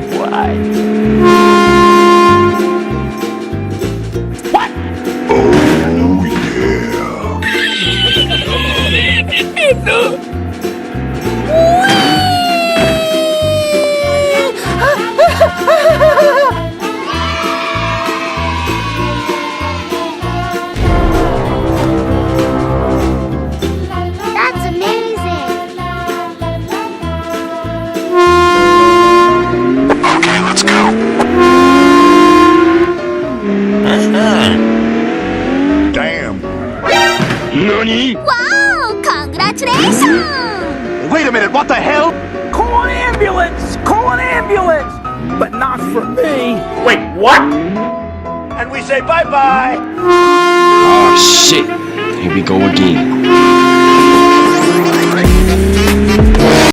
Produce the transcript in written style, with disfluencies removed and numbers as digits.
boy. Oh, yeah. That's amazing. Okay, let's go. Damn. Nani? Wow! Congratulations! Wait a minute, what the hell? Call an ambulance! Call an ambulance! But not for me. Wait, what? And we say bye-bye. Oh shit, here we go again.